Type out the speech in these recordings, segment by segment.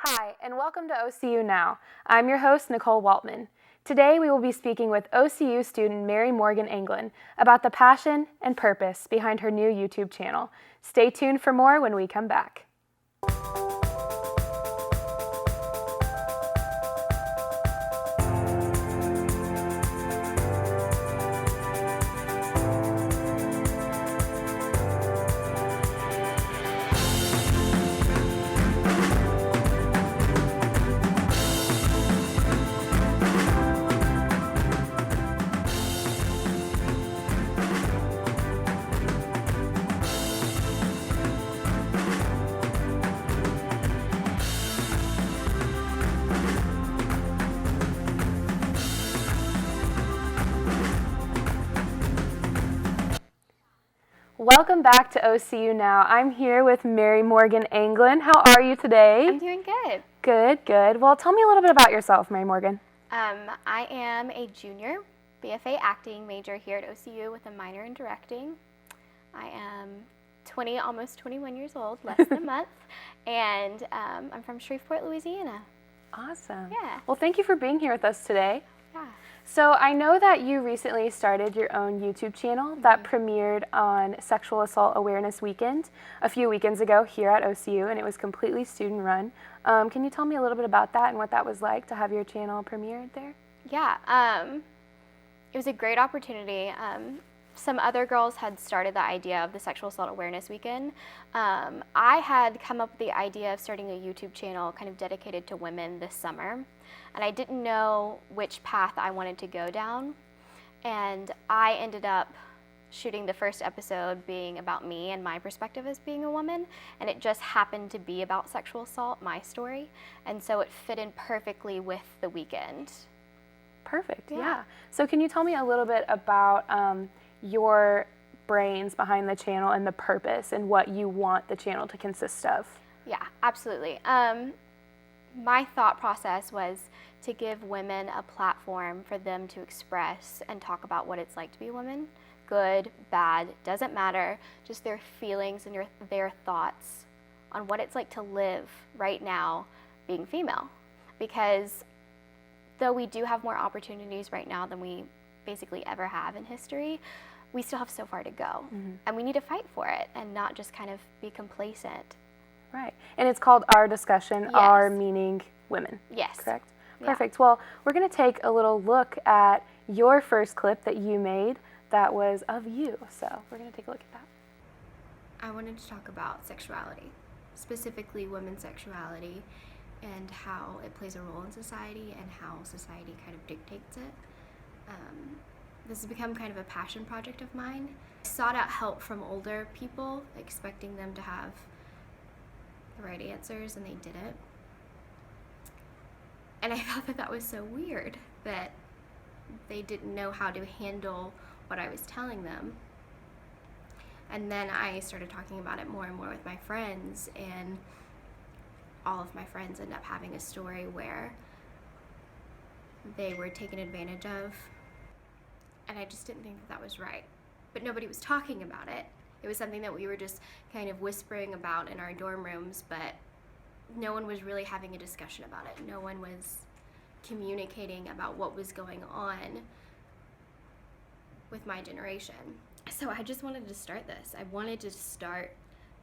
Hi, and welcome to OCU Now. I'm your host, Nicole Waltman. Today we will be speaking with OCU student Mary Morgan Anglin about the passion and purpose behind her new YouTube channel. Stay tuned for more when we come back. Welcome back to OCU Now. I'm here with Mary Morgan Anglin. How are you today? I'm doing good. Good. Well, tell me a little bit about yourself, Mary Morgan. I am a junior BFA acting major here at OCU with a minor in directing. I am 20, almost 21 years old, less than a month, and I'm from Shreveport, Louisiana. Awesome. Yeah. Well, thank you for being here with us today. Yeah. So I know that you recently started your own YouTube channel that premiered on Sexual Assault Awareness Weekend a few weekends ago here at OCU, and it was completely student run. Can you tell me a little bit about that and what that was like to have your channel premiered there? Yeah. It was a great opportunity. Some other girls had started the idea of the Sexual Assault Awareness Weekend. I had come up with the idea of starting a YouTube channel kind of dedicated to women this summer, and I didn't know which path I wanted to go down, and I ended up shooting the first episode being about me and my perspective as being a woman, and it just happened to be about sexual assault, my story, and so it fit in perfectly with the weekend. Perfect, yeah. So can you tell me a little bit about your brains behind the channel and the purpose and what you want the channel to consist of? Yeah, absolutely. My thought process was to give women a platform for them to express and talk about what it's like to be a woman. Good, bad, doesn't matter, just their feelings and their thoughts on what it's like to live right now being female. Because though we do have more opportunities right now than we basically ever have in history, we still have so far to go. And we need to fight for it and not just kind of be complacent. Right. And it's called Our Discussion, Yes. Our meaning women. Yes. Correct? Yeah. Perfect. Well, we're going to take a little look at your first clip that you made that was of you. So we're going to take a look at that. I wanted to talk about sexuality, specifically women's sexuality, and how it plays a role in society and how society kind of dictates it. This has become kind of a passion project of mine. I sought out help from older people, expecting them to have the right answers, and they didn't. And I thought that was so weird that they didn't know how to handle what I was telling them. And then I started talking about it more and more with my friends, and all of my friends end up having a story where they were taken advantage of, and I just didn't think that was right. But nobody was talking about it. It was something that we were just kind of whispering about in our dorm rooms, but no one was really having a discussion about it. No one was communicating about what was going on with my generation. So I just wanted to start this. I wanted to start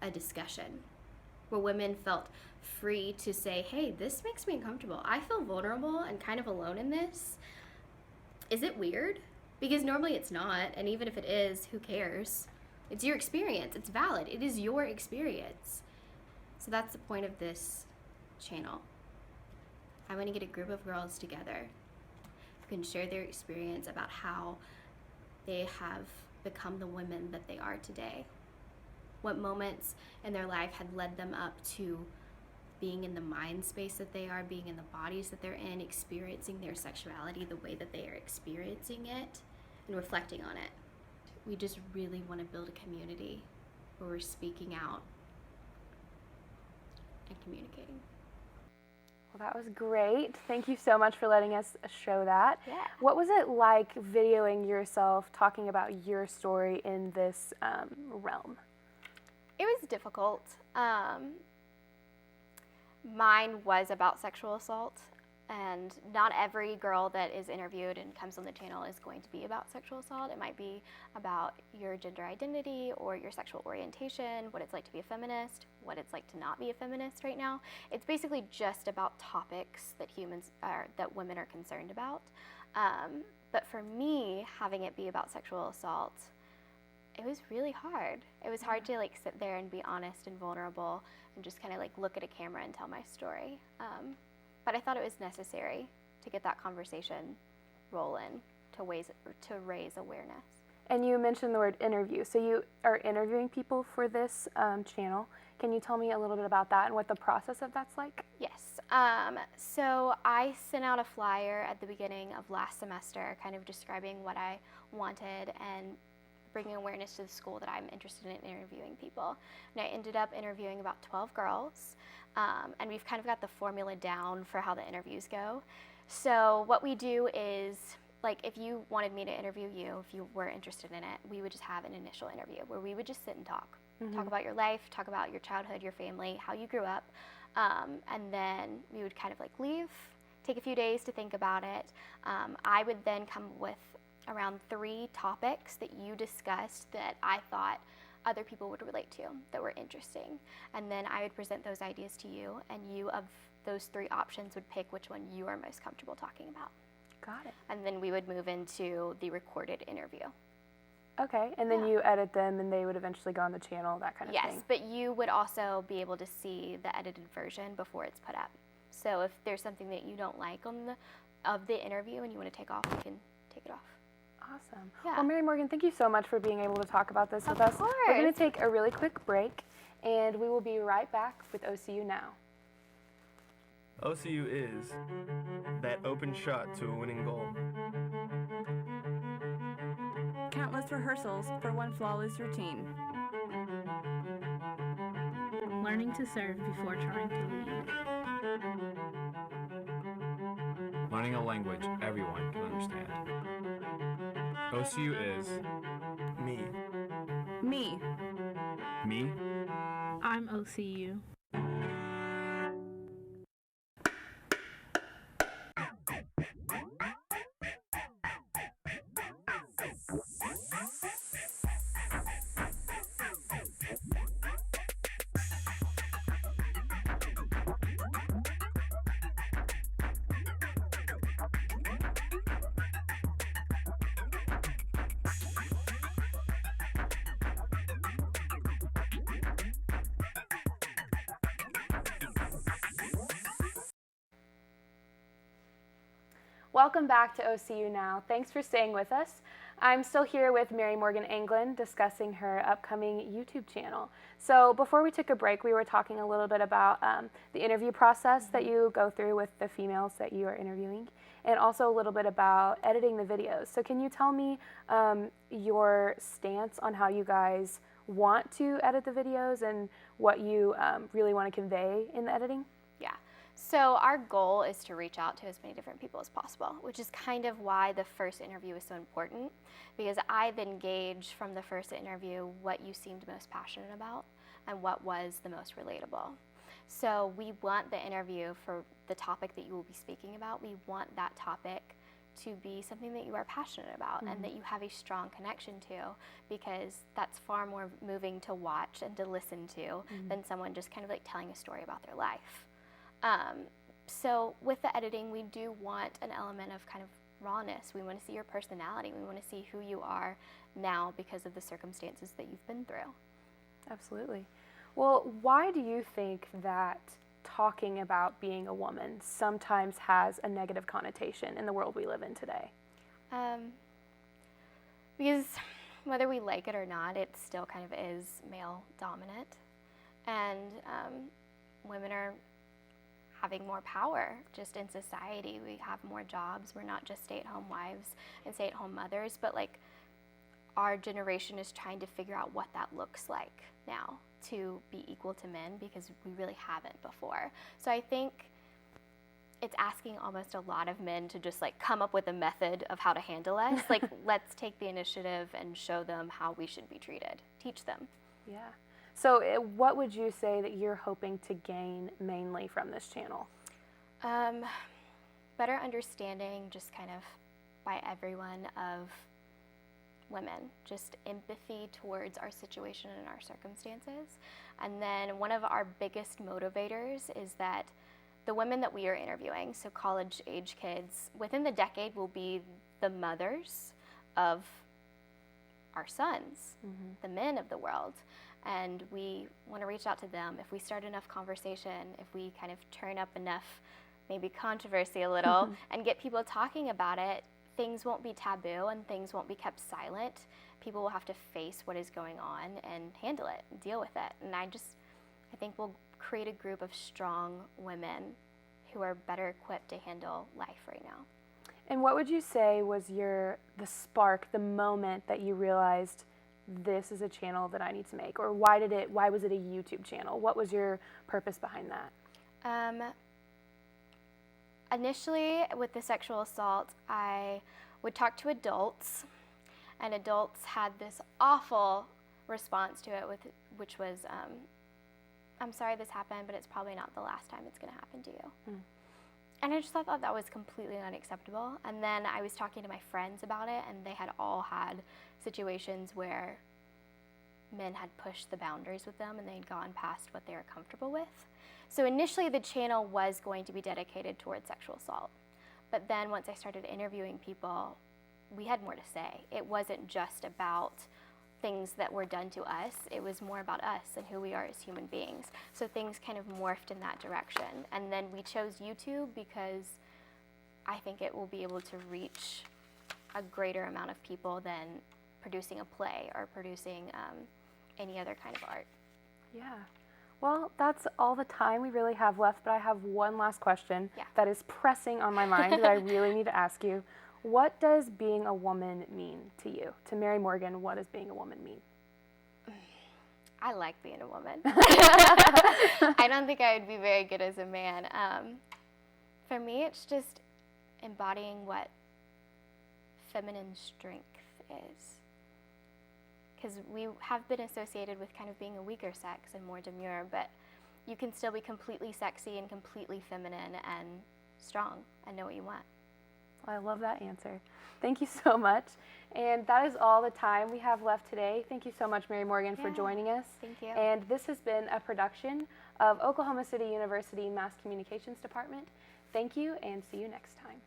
a discussion where women felt free to say, hey, this makes me uncomfortable. I feel vulnerable and kind of alone in this. Is it weird? Because normally it's not, and even if it is, who cares? It's your experience. It's valid. It is your experience. So that's the point of this channel. I want to get a group of girls together who can share their experience about how they have become the women that they are today. What moments in their life had led them up to being in the mind space that they are, being in the bodies that they're in, experiencing their sexuality the way that they are experiencing it, and reflecting on it. We just really want to build a community where we're speaking out and communicating. Well, that was great. Thank you so much for letting us show that. Yeah. What was it like videoing yourself talking about your story in this realm? It was difficult. Mine was about sexual assault, and not every girl that is interviewed and comes on the channel is going to be about sexual assault. It might be about your gender identity or your sexual orientation, what it's like to be a feminist, what it's like to not be a feminist right now. It's basically just about topics that women are concerned about. But for me, having it be about sexual assault, it was really hard. It was hard to like sit there and be honest and vulnerable and just kind of like look at a camera and tell my story. But I thought it was necessary to get that conversation rolling to raise awareness. And you mentioned the word interview. So you are interviewing people for this channel. Can you tell me a little bit about that and what the process of that's like? Yes. So I sent out a flyer at the beginning of last semester kind of describing what I wanted and bringing awareness to the school that I'm interested in interviewing people. And I ended up interviewing about 12 girls. And we've kind of got the formula down for how the interviews go. So what we do is, like, if you wanted me to interview you, if you were interested in it, we would just have an initial interview where we would just sit and talk. Talk about your life, talk about your childhood, your family, how you grew up. And then we would kind of like leave, take a few days to think about it. I would then come with around 3 topics that you discussed that I thought other people would relate to, that were interesting. And then I would present those ideas to you, and you, of those 3 options, would pick which one you are most comfortable talking about. Got it. And then we would move into the recorded interview. Okay, and then you edit them and they would eventually go on the channel, that kind of thing. Yes, but you would also be able to see the edited version before it's put up. So if there's something that you don't like of the interview and you want to take off, you can take it off. Awesome. Yeah. Well, Mary Morgan, thank you so much for being able to talk about this with us. Of course. We're going to take a really quick break, and we will be right back with OCU Now. OCU is that open shot to a winning goal. Countless rehearsals for one flawless routine. Learning to serve before trying to lead. Learning a language everyone can understand. OCU is Me. Me. me. I'm OCU. Welcome back to OCU Now. Thanks for staying with us. I'm still here with Mary Morgan Anglin discussing her upcoming YouTube channel. So before we took a break, we were talking a little bit about the interview process that you go through with the females that you are interviewing, and also a little bit about editing the videos. So can you tell me your stance on how you guys want to edit the videos and what you really want to convey in the editing? Yeah. So our goal is to reach out to as many different people as possible, which is kind of why the first interview is so important, because I then gauge from the first interview what you seemed most passionate about and what was the most relatable. So we want the interview for the topic that you will be speaking about. We want that topic to be something that you are passionate about and that you have a strong connection to, because that's far more moving to watch and to listen to than someone just kind of like telling a story about their life. So with the editing, we do want an element of kind of rawness. We want to see your personality. We want to see who you are now because of the circumstances that you've been through. Absolutely. Well, why do you think that talking about being a woman sometimes has a negative connotation in the world we live in today? Because whether we like it or not, it still kind of is male dominant, and women are having more power just in society. We have more jobs. We're not just stay-at-home wives and stay-at-home mothers, but like our generation is trying to figure out what that looks like now to be equal to men, because we really haven't before. So I think it's asking almost a lot of men to just like come up with a method of how to handle us. Like, let's take the initiative and show them how we should be treated. Teach them. Yeah. So what would you say that you're hoping to gain mainly from this channel? Better understanding just kind of by everyone of women, just empathy towards our situation and our circumstances. And then one of our biggest motivators is that the women that we are interviewing, so college age kids, within the decade will be the mothers of our sons, the men of the world. And we want to reach out to them. If we start enough conversation, if we kind of turn up enough, maybe controversy a little, and get people talking about it, things won't be taboo and things won't be kept silent. People will have to face what is going on and handle it, and deal with it. And I think we'll create a group of strong women who are better equipped to handle life right now. And what would you say was the spark, the moment that you realized this is a channel that I need to make? Or why was it a YouTube channel? What was your purpose behind that? Initially, with the sexual assault, I would talk to adults, and adults had this awful response to it, which was, I'm sorry this happened, but it's probably not the last time it's going to happen to you. And I just thought that was completely unacceptable. And then I was talking to my friends about it, and they had all had situations where men had pushed the boundaries with them and they had gone past what they were comfortable with. So initially the channel was going to be dedicated towards sexual assault. But then once I started interviewing people, we had more to say. It wasn't just about things that were done to us. It was more about us and who we are as human beings. So things kind of morphed in that direction. And then we chose YouTube because I think it will be able to reach a greater amount of people than producing a play or producing any other kind of art. Yeah. Well, that's all the time we really have left, but I have one last question that is pressing on my mind that I really need to ask you. What does being a woman mean to you? To Mary Morgan, what does being a woman mean? I like being a woman. I don't think I would be very good as a man. For me, it's just embodying what feminine strength is. Because we have been associated with kind of being a weaker sex and more demure, but you can still be completely sexy and completely feminine and strong and know what you want. Well, I love that answer. Thank you so much. And that is all the time we have left today. Thank you so much, Mary Morgan, for joining us. Thank you. And this has been a production of Oklahoma City University Mass Communications Department. Thank you, and see you next time.